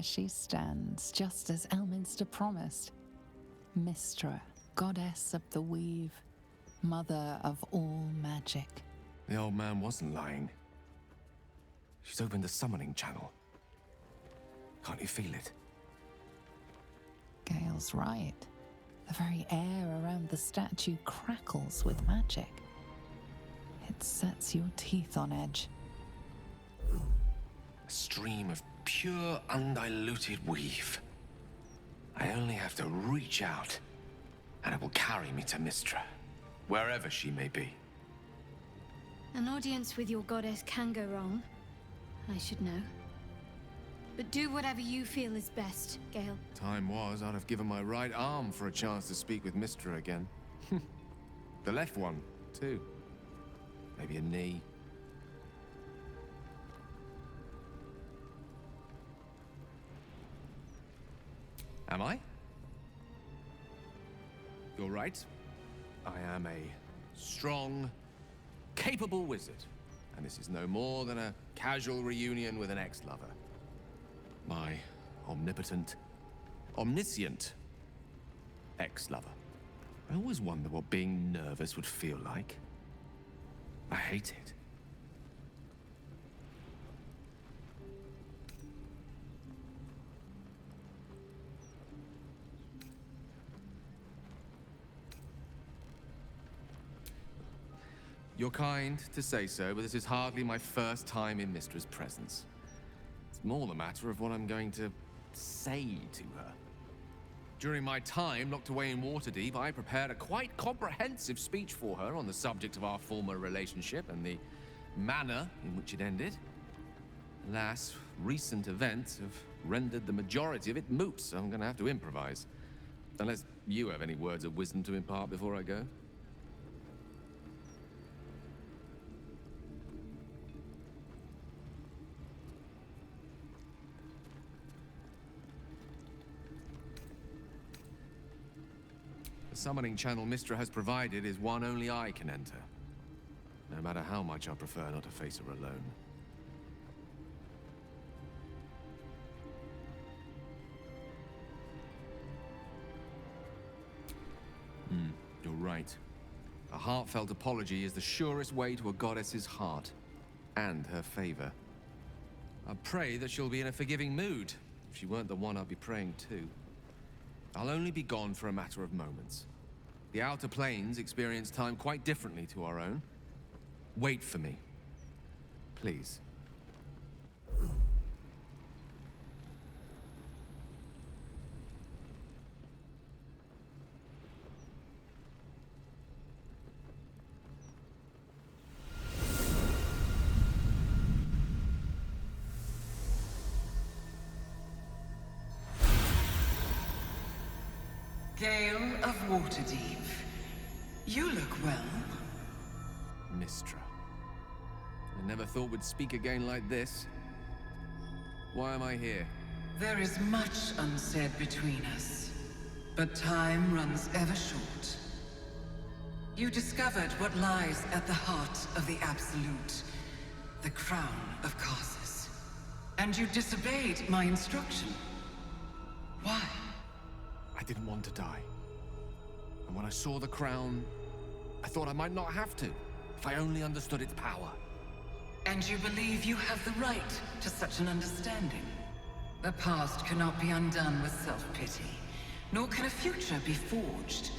she stands, just as Elminster promised. Mystra, goddess of the weave, mother of all magic. The old man wasn't lying. She's opened the summoning channel. Can't you feel it? Gale's right. The very air around the statue crackles with magic. It sets your teeth on edge. A stream of pure, undiluted weave. I only have to reach out, and it will carry me to Mystra, wherever she may be. An audience with your goddess can go wrong. I should know. But do whatever you feel is best, Gale. Time was, I'd have given my right arm for a chance to speak with Mystra again. The left one, too. Maybe a knee. Am I? You're right. I am a strong, capable wizard. And this is no more than a casual reunion with an ex-lover. My omnipotent, omniscient ex-lover. I always wonder what being nervous would feel like. I hate it. You're kind to say so, but this is hardly my first time in Mystra's presence. It's more the matter of what I'm going to say to her. During my time locked away in Waterdeep, I prepared a quite comprehensive speech for her on the subject of our former relationship and the manner in which it ended. Alas, recent events have rendered the majority of it moot, so I'm going to have to improvise. Unless you have any words of wisdom to impart before I go. The summoning channel Mystra has provided is one only I can enter. No matter how much I prefer not to face her alone. You're right. A heartfelt apology is the surest way to a goddess's heart and her favor. I pray that she'll be in a forgiving mood. If she weren't the one I'd be praying to. I'll only be gone for a matter of moments. The Outer Planes experience time quite differently to our own. Wait for me. Please. Gale of Waterdeep. You look well. Mystra. I never thought we'd speak again like this. Why am I here? There is much unsaid between us, but time runs ever short. You discovered what lies at the heart of the Absolute, the crown of Karsus. And you disobeyed my instruction. Why? I didn't want to die. And when I saw the crown, I thought I might not have to, if I only understood its power. And you believe you have the right to such an understanding? The past cannot be undone with self-pity, nor can a future be forged.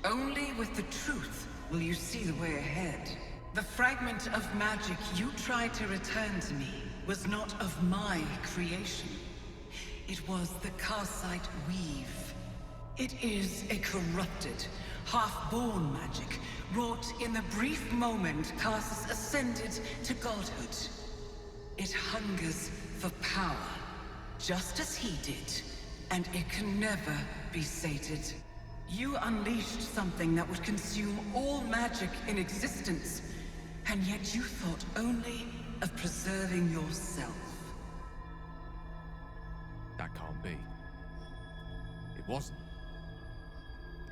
Only with the truth will you see the way ahead. The fragment of magic you tried to return to me was not of my creation. It was the Karsite weave. It is a corrupted, half-born magic, wrought in the brief moment Karsus ascended to godhood. It hungers for power, just as he did, and it can never be sated. You unleashed something that would consume all magic in existence, and yet you thought only of preserving yourself. That can't be. It wasn't.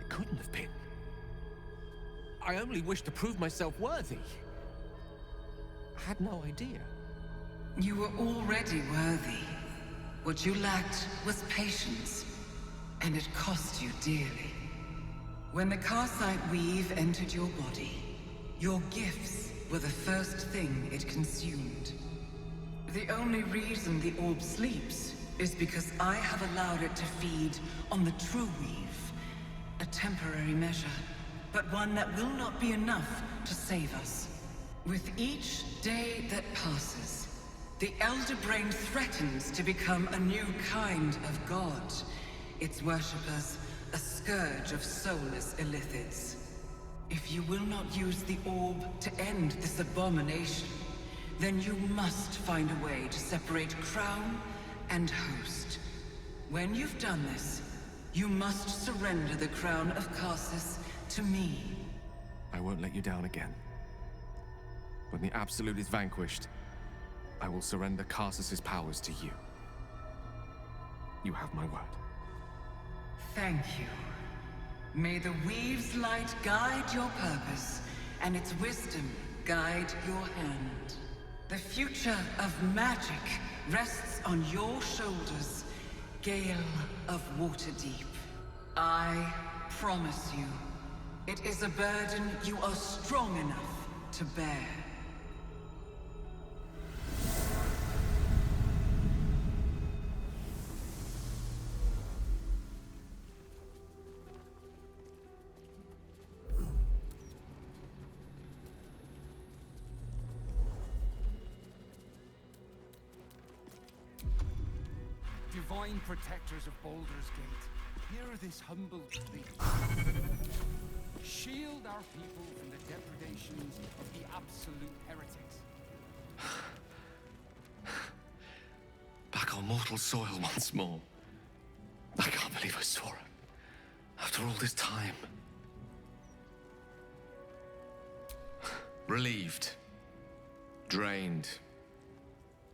It couldn't have been. I only wished to prove myself worthy. I had no idea. You were already worthy. What you lacked was patience, and it cost you dearly. When the Karsite weave entered your body, your gifts were the first thing it consumed. The only reason the orb sleeps is because I have allowed it to feed on the true weave. A temporary measure, but one that will not be enough to save us. With each day that passes, the Elder Brain threatens to become a new kind of god. Its worshippers, a scourge of soulless illithids. If you will not use the orb to end this abomination, then you must find a way to separate crown and host. When you've done this, you must surrender the crown of Karsus to me. I won't let you down again. When the Absolute is vanquished, I will surrender Karsus's powers to you. You have my word. Thank you. May the Weave's light guide your purpose, and its wisdom guide your hand. The future of magic rests on your shoulders, Gale of Waterdeep. I promise you, it is a burden you are strong enough to bear. Divine protectors of Baldur's Gate, hear this humble plea. Shield our people from the depredations of the absolute heretics. Back on mortal soil once more. I can't believe I saw it. After all this time. Relieved. Drained.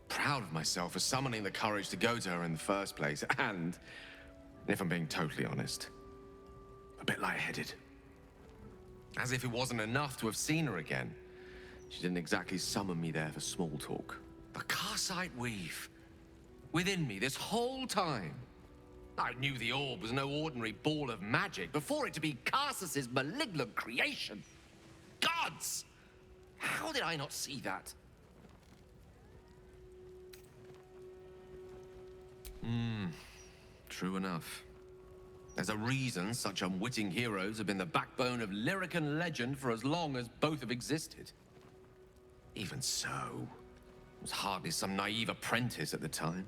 Proud of myself for summoning the courage to go to her in the first place, and, if I'm being totally honest, a bit lightheaded. As if it wasn't enough to have seen her again. She didn't exactly summon me there for small talk. The Karsite weave. Within me this whole time. I knew the orb was no ordinary ball of magic before it to be Karsus's malignant creation. Gods! How did I not see that? True enough. There's a reason such unwitting heroes have been the backbone of lyric and legend for as long as both have existed. Even so, I was hardly some naive apprentice at the time.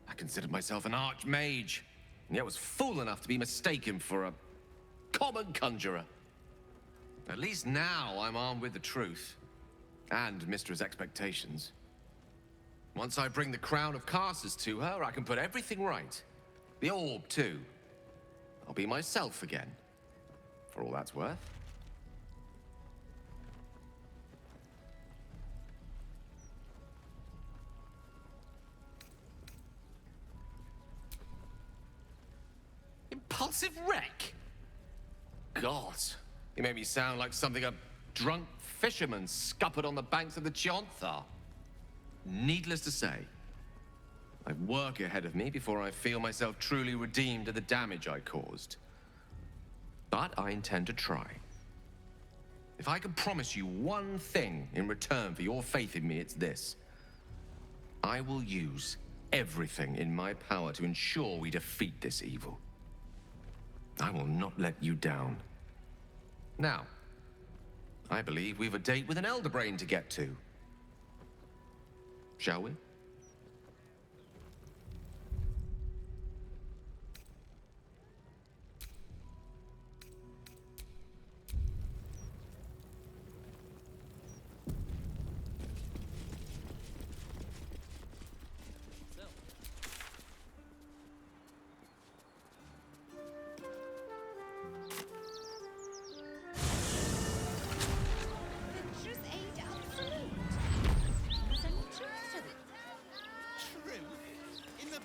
I considered myself an archmage, and yet was fool enough to be mistaken for a common conjurer. At least now I'm armed with the truth, and Mistra's expectations. Once I bring the crown of Karsus to her, I can put everything right. The orb, too. I'll be myself again, for all that's worth. Impulsive wreck? God, you made me sound like something a drunk fisherman scuppered on the banks of the Chionthar. Needless to say, I've work ahead of me before I feel myself truly redeemed of the damage I caused. But I intend to try. If I can promise you one thing in return for your faith in me, it's this. I will use everything in my power to ensure we defeat this evil. I will not let you down. Now, I believe we've a date with an Elder Brain to get to. Shall we?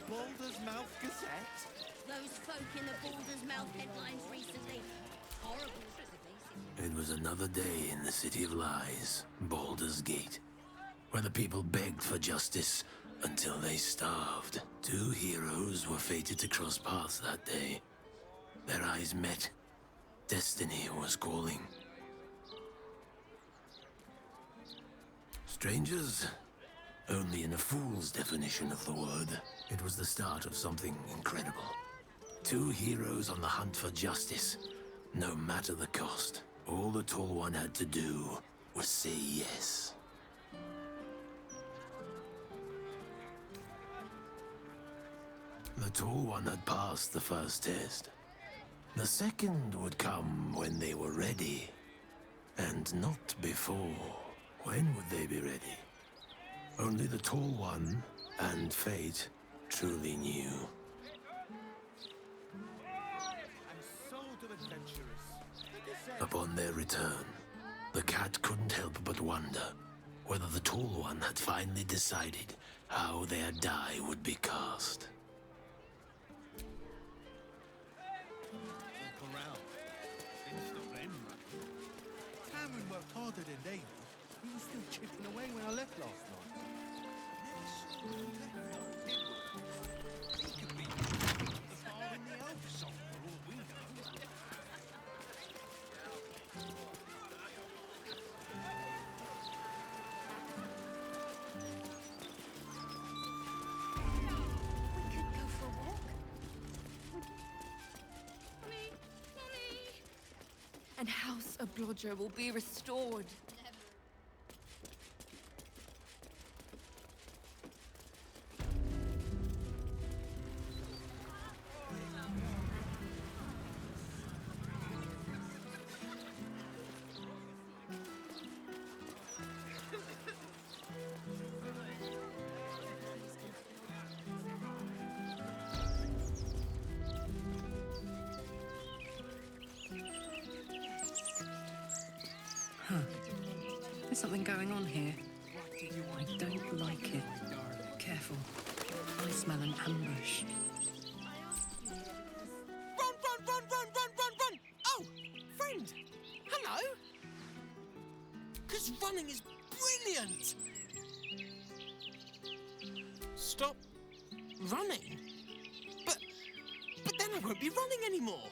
Baldur's Mouth Gazette? Those folk in the Baldur's Mouth headlines recently. Horrible. It was another day in the City of Lies, Baldur's Gate, where the people begged for justice until they starved. Two heroes were fated to cross paths that day. Their eyes met. Destiny was calling. Strangers? Only in a fool's definition of the word. It was the start of something incredible. Two heroes on the hunt for justice, no matter the cost. All the Tall One had to do was say yes. The Tall One had passed the first test. The second would come when they were ready. And not before. When would they be ready? Only the Tall One and Fate truly knew. Upon their return, the cat couldn't help but wonder whether the Tall One had finally decided how their die would be cast. Look around. Didn't stop them running. Cameron worked harder than they did. He was still chipping away when I left last night. He could be the bar in the elf song for all we know. We could go for a walk. Mommy! Mommy! And House of Blodger will be restored. There's something going on here. I don't like it. Careful. I smell an ambush. Run, run, run, run, run, run, run! Oh, friend! Hello! Because running is brilliant! Stop running? But then I won't be running anymore!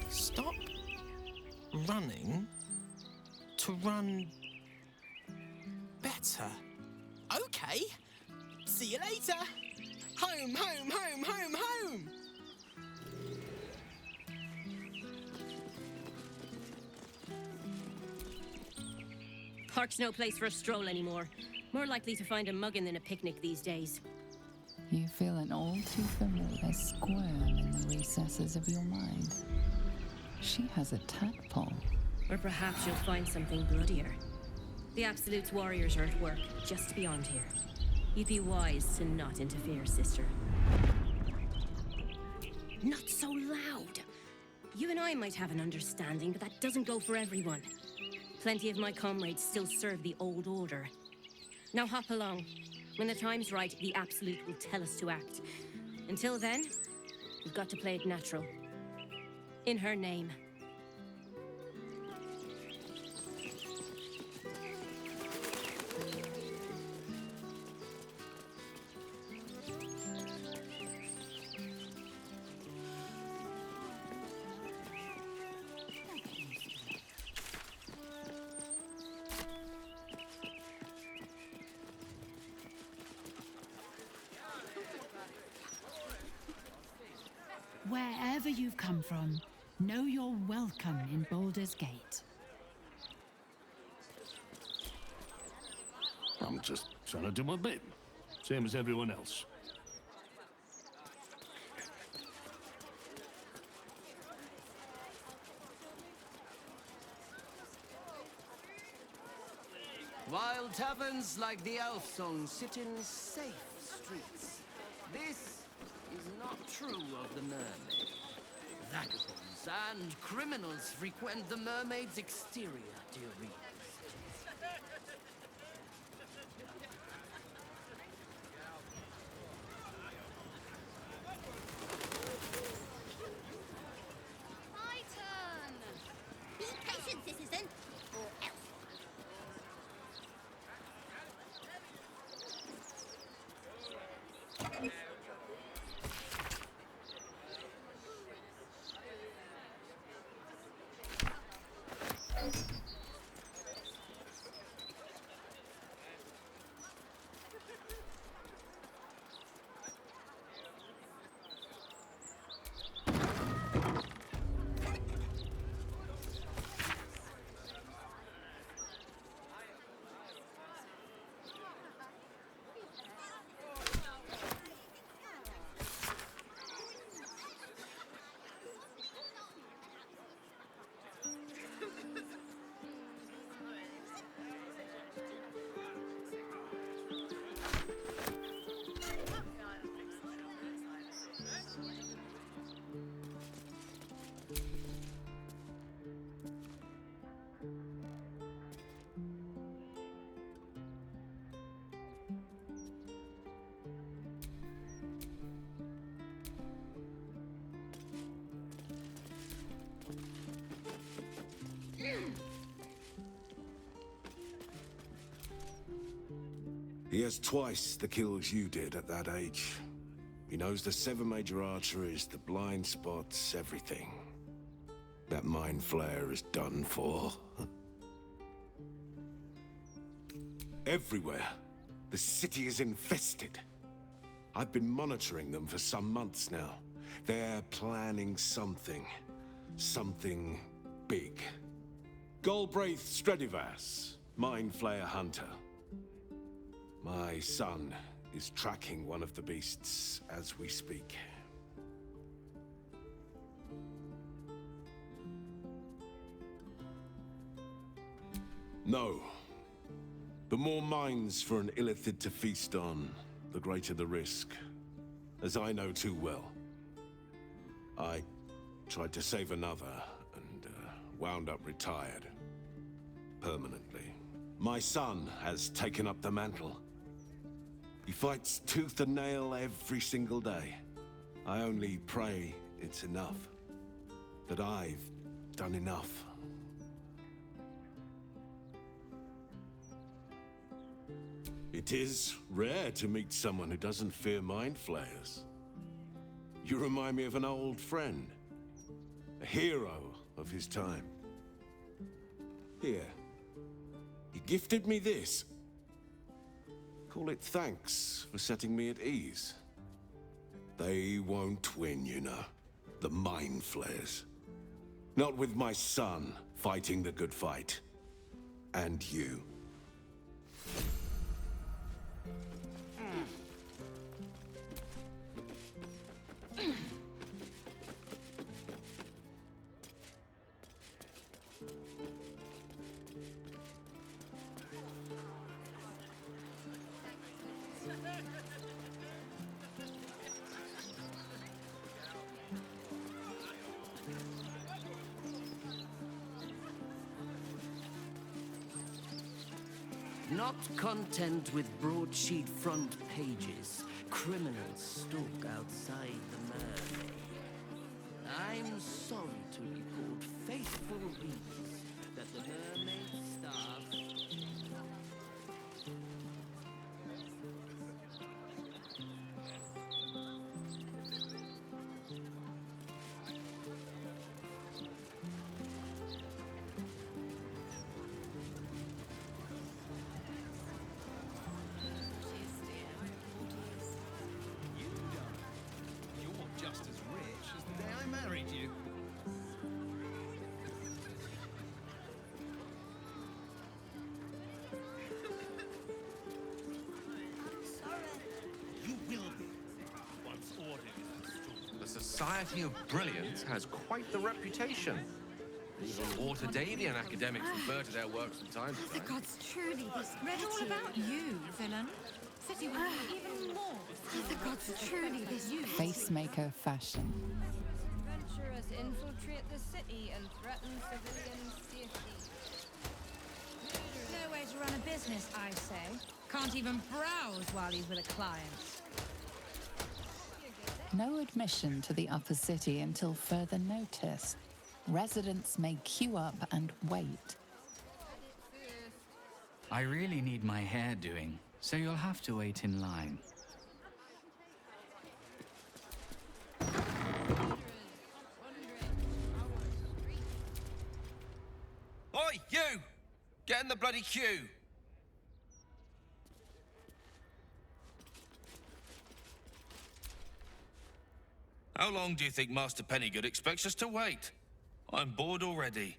Stop running to run better. Okay. See you later. Home, home, home, home, home. Park's no place for a stroll anymore. More likely to find a muggin than a picnic these days. You feel an all too familiar squirm in the recesses of your mind. She has a tadpole. Or perhaps you'll find something bloodier. The Absolute's warriors are at work just beyond here. You'd be wise to not interfere, sister. Not so loud! You and I might have an understanding, but that doesn't go for everyone. Plenty of my comrades still serve the old order. Now hop along. When the time's right, the Absolute will tell us to act. Until then, we've got to play it natural. In her name. Wherever you've come from, know you're welcome in Baldur's Gate. I'm just trying to do my bit, same as everyone else. Wild taverns like the Elf Song sit in safe streets. This is not true of the mermaid. Vagabonds and criminals frequent the mermaid's exterior, dear readers. has twice the kills you did at that age. He knows the 7 major arteries, the blind spots, everything. That mind flare is done for. Everywhere. The city is infested. I've been monitoring them for some months now. They're planning something. Something big. Galbraith Stredivas, mind flayer hunter. My son is tracking one of the beasts as we speak. No. The more minds for an illithid to feast on, the greater the risk. As I know too well. I tried to save another, and wound up retired. Permanently. My son has taken up the mantle. He fights tooth and nail every single day. I only pray it's enough. That I've done enough. It is rare to meet someone who doesn't fear mind flayers. You remind me of an old friend. A hero of his time. Here. He gifted me this. Call it thanks for setting me at ease. They won't win, you know. The mind flayers. Not with my son fighting the good fight. And you. Not content with broadsheet front pages, criminals stalk outside the mermaid. I'm sorry to report faithful readers that the mermaid staff... Just as rich as the day I married you. You will be, once ordered is installed. The Society of Brilliance has quite the reputation. Even Waterdavian academics refer to their works from time to The time. gods truly this Read all about you, villain. City will be even more. The gods truly this Facemaker fashion. Adventurers infiltrate the city and threaten civilian safety. No way to run a business, I say. Can't even browse while he's with a client. No admission to the upper city until further notice. Residents may queue up and wait. I really need my hair doing, so you'll have to wait in line. Oi, you! Get in the bloody queue! How long do you think Master Pennygood expects us to wait? I'm bored already.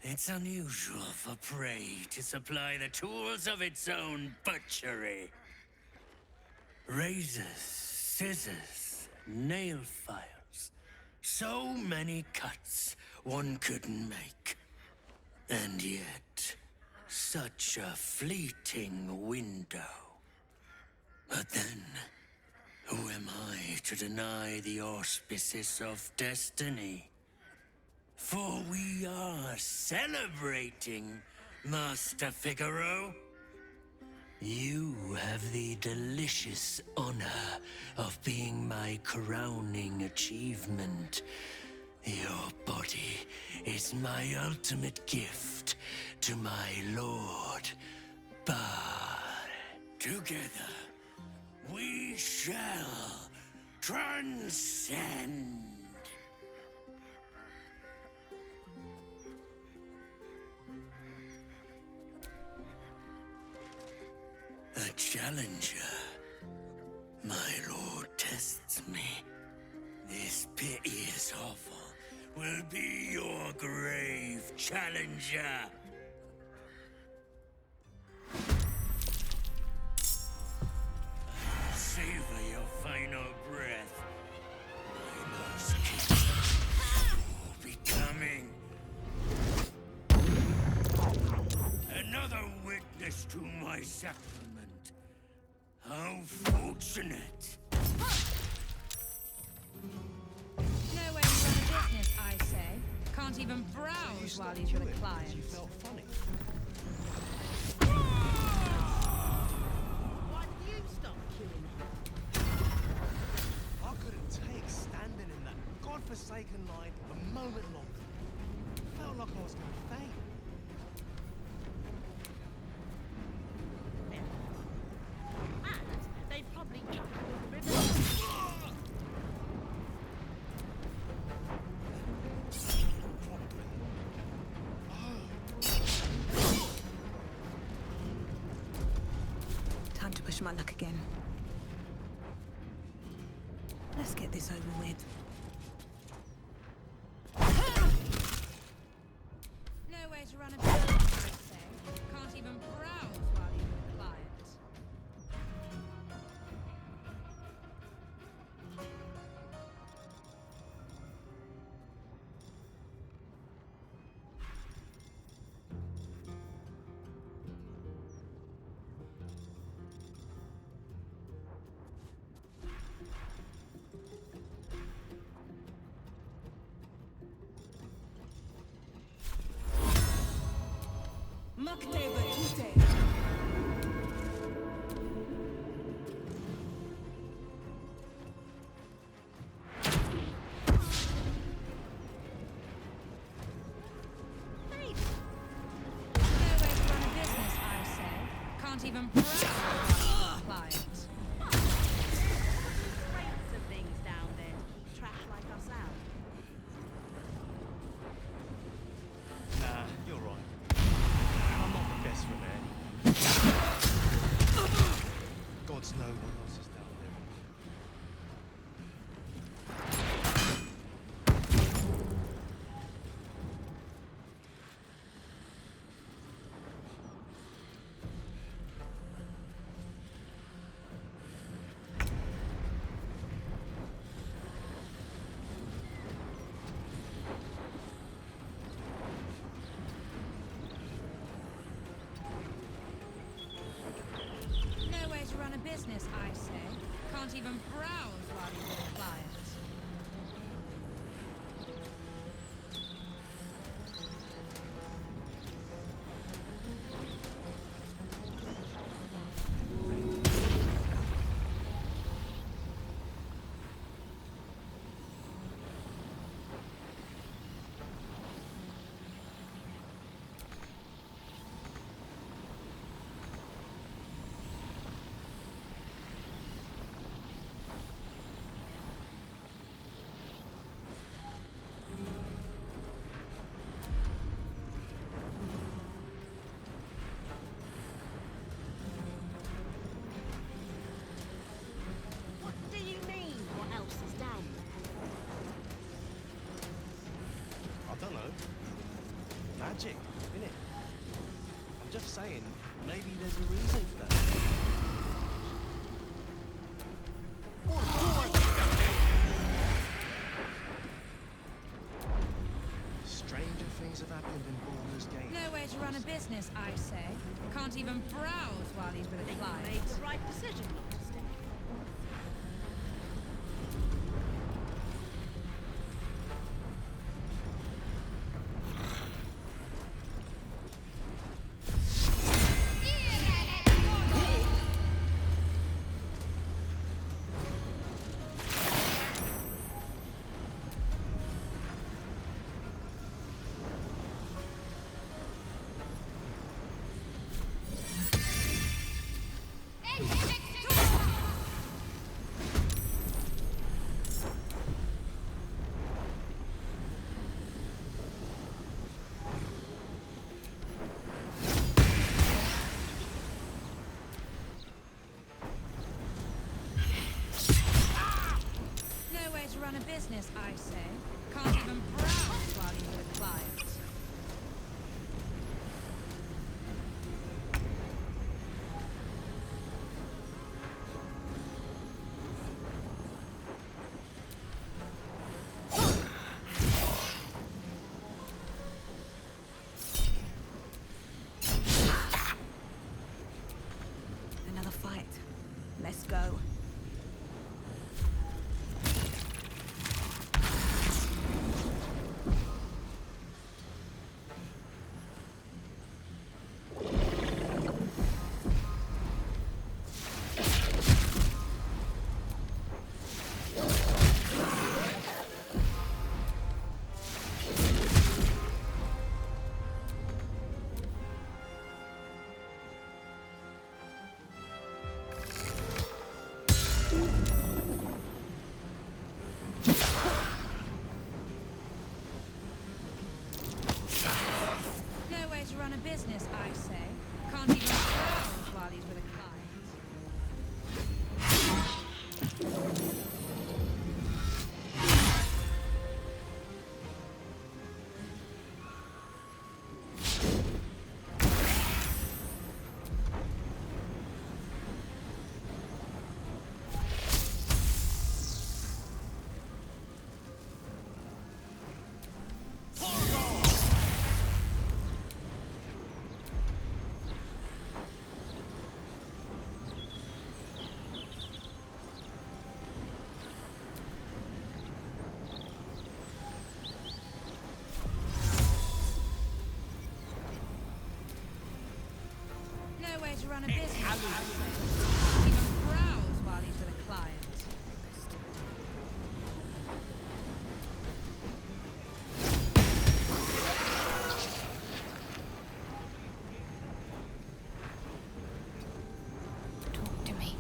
It's unusual for prey to supply the tools of its own butchery. Razors, scissors, nail files. So many cuts one couldn't make. And yet, such a fleeting window. But then, who am I to deny the auspices of destiny? For we are celebrating, Master Figaro. You have the delicious honor of being my crowning achievement. Your body is my ultimate gift to my lord, Bard. Together, we shall transcend. A challenger. My lord tests me. This piteous hovel will be your grave challenger. Savor your final breath. My last kiss will be coming. Another witness to my sacrament. How fortunate. No way to run a business, I say. Can't even browse while he's with a client. You felt funny. Why did you stop queuing I couldn't take standing in that godforsaken line a moment longer. Felt like I was going to faint. And they probably jumped all the river. Time to push my luck again. Let's get this over with. No way to run a business, I say. Can't even browse while he's with a client. Can't even browse while he's with a client. Crates of things down there to keep trash like us out. Nah, you're right. I'm not the best repair. Gods know what else is down there. No way to run a business, I say. Can't even browse while he's with a client. What do you mean? What else is down I don't know. Magic, innit? I'm just saying, maybe there's a reason for that. Stranger things have happened in Baldur's Gate. No way to run a business, I say. Can't even browse while he's with a there? client. Made the right decision not to stay. business, I say. Can't even browse while he's with a client. Another fight. Let's go. No way to run a business, I say. Can't even browse while he's with a client. No way to run a business, I say. Can't even browse while he's with a client. Talk to me.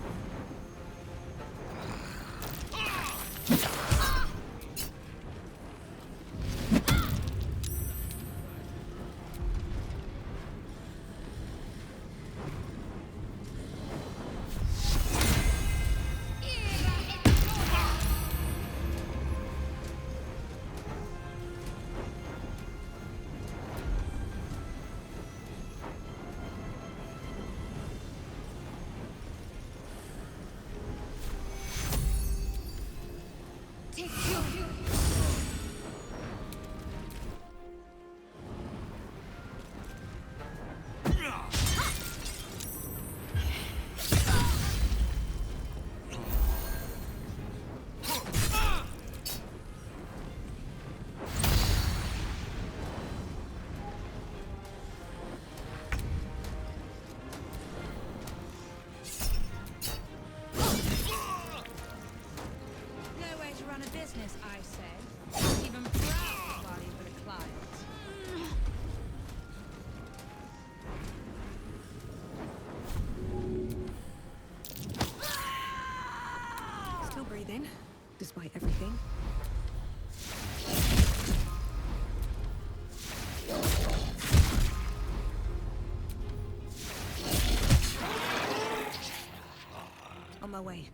Run a business, I say. Can't even browse while he's with a client. Still breathing, despite everything. On my way.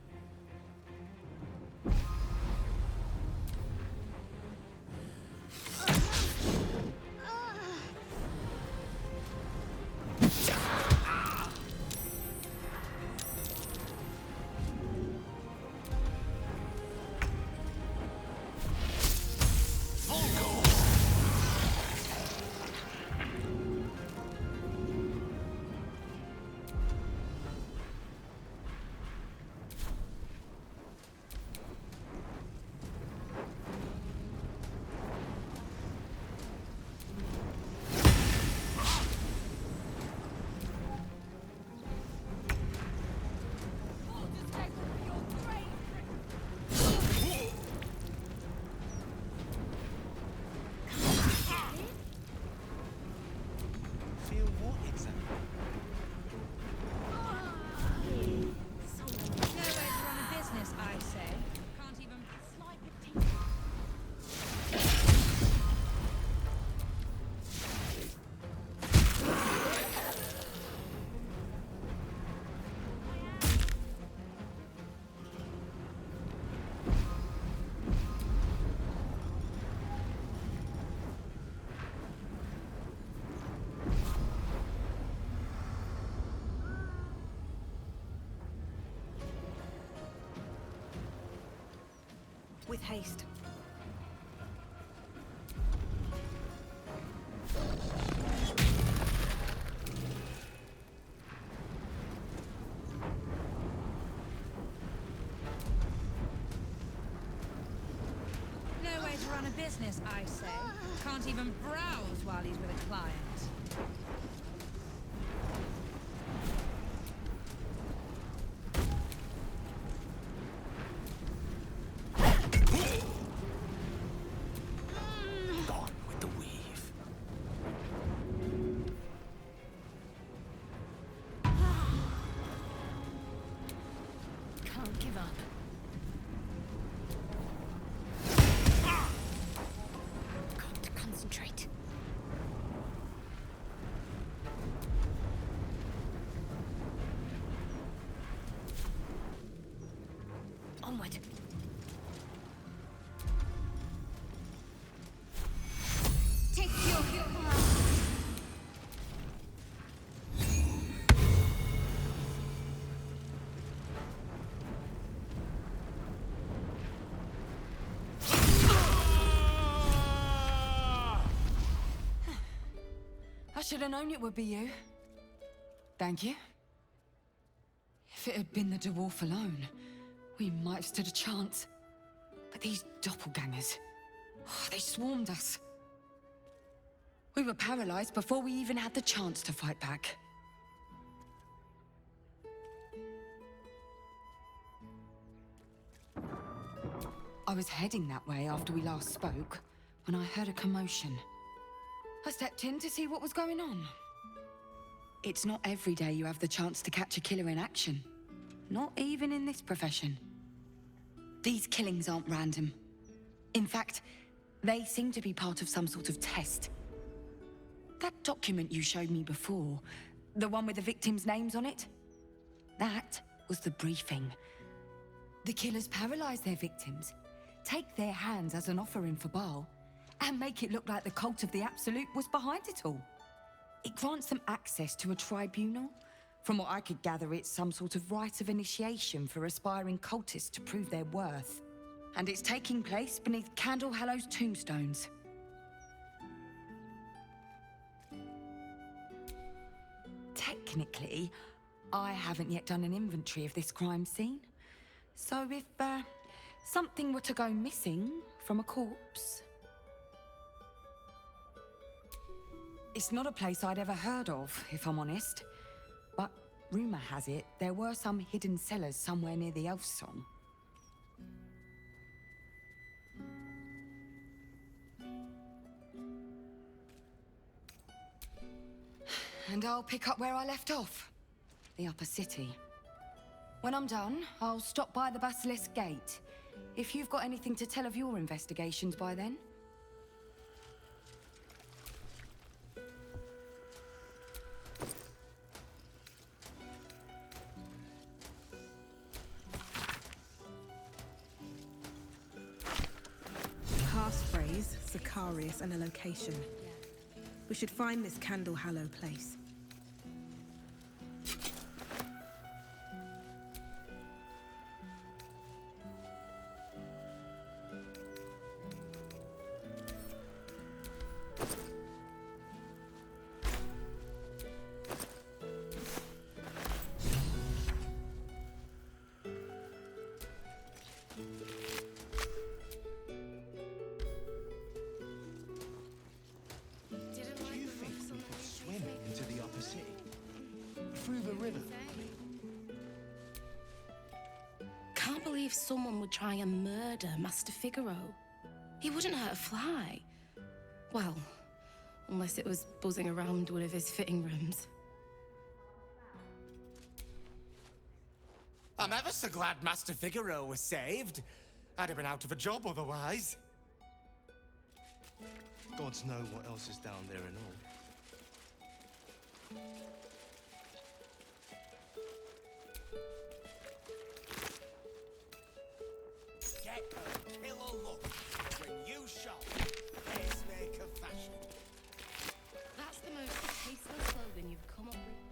with haste. No way to run a business, I say. Can't even browse while he's with a client. Gone with the weave. Can't give up. Got to concentrate. Onward. Take your I should have known it would be you. Thank you. If it had been the dwarf alone, we might have stood a chance. But these doppelgangers, they swarmed us. We were paralyzed before we even had the chance to fight back. I was heading that way after we last spoke, when I heard a commotion. I stepped in to see what was going on. It's not every day you have the chance to catch a killer in action. Not even in this profession. These killings aren't random. In fact, they seem to be part of some sort of test. That document you showed me before, the one with the victims' names on it, that was the briefing. The killers paralyze their victims, take their hands as an offering for Baal, and make it look like the cult of the Absolute was behind it all. It grants them access to a tribunal. From what I could gather, it's some sort of rite of initiation for aspiring cultists to prove their worth. And it's taking place beneath Candle Hallow's tombstones. Technically, I haven't yet done an inventory of this crime scene. So if something were to go missing from a corpse... It's not a place I'd ever heard of, if I'm honest. But rumor has it there were some hidden cellars somewhere near the Elf Song. And I'll pick up where I left off. The upper city. When I'm done, I'll stop by the Basilisk Gate. If you've got anything to tell of your investigations by then. Passphrase, Sicarius, and a location. We should find this Candle Hallow place. Can't believe someone would try and murder Master Figaro. He wouldn't hurt a fly. Well, unless it was buzzing around one of his fitting rooms. I'm ever so glad Master Figaro was saved. I'd have been out of a job otherwise. Gods know what else is down there and all. Get a killer look when you shop pacemaker fashion. That's the most tasteless slogan you've come up with.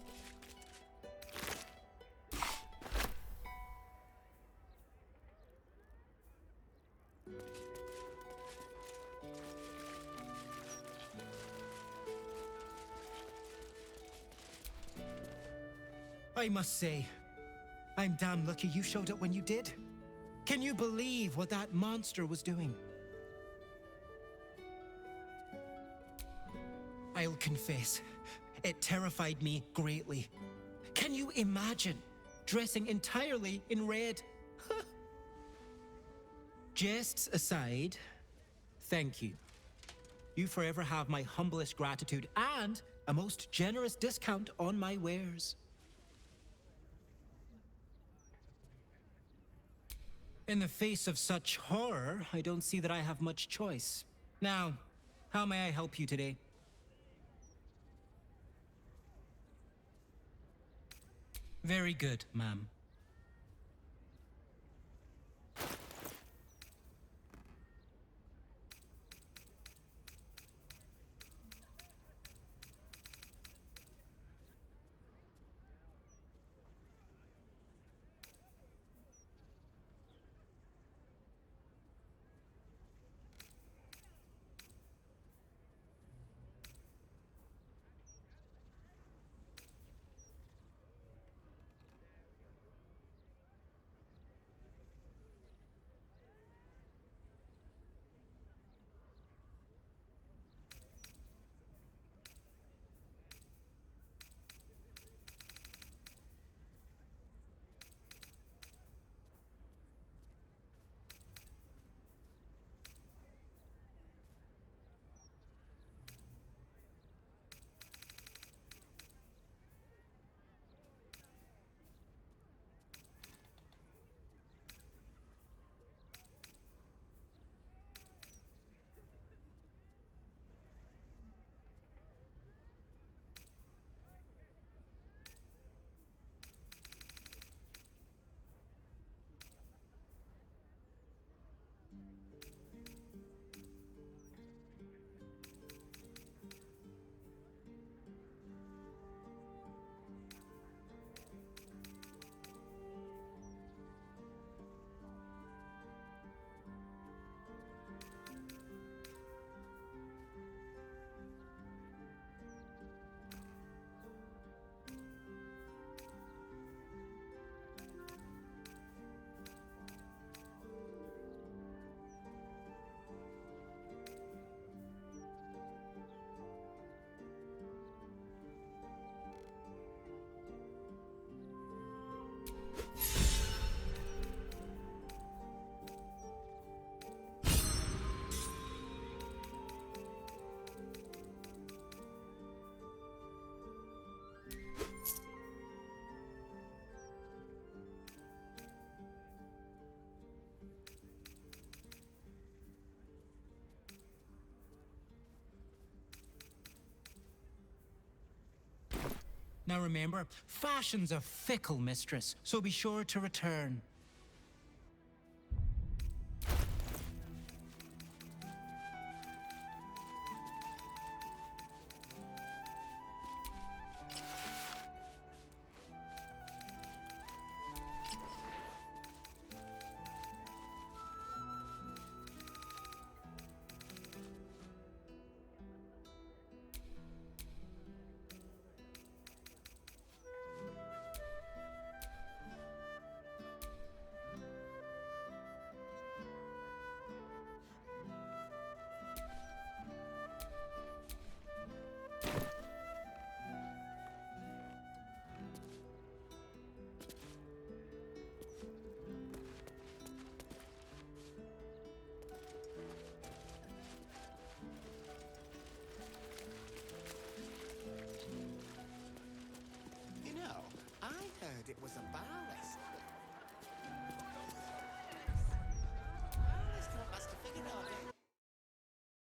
I must say, I'm damn lucky you showed up when you did. Can you believe what that monster was doing? I'll confess, it terrified me greatly. Can you imagine dressing entirely in red? Jests aside, thank you. You forever have my humblest gratitude and a most generous discount on my wares. In the face of such horror, I don't see that I have much choice. Now, how may I help you today? Very good, ma'am. Now remember, fashion's a fickle mistress, so be sure to return.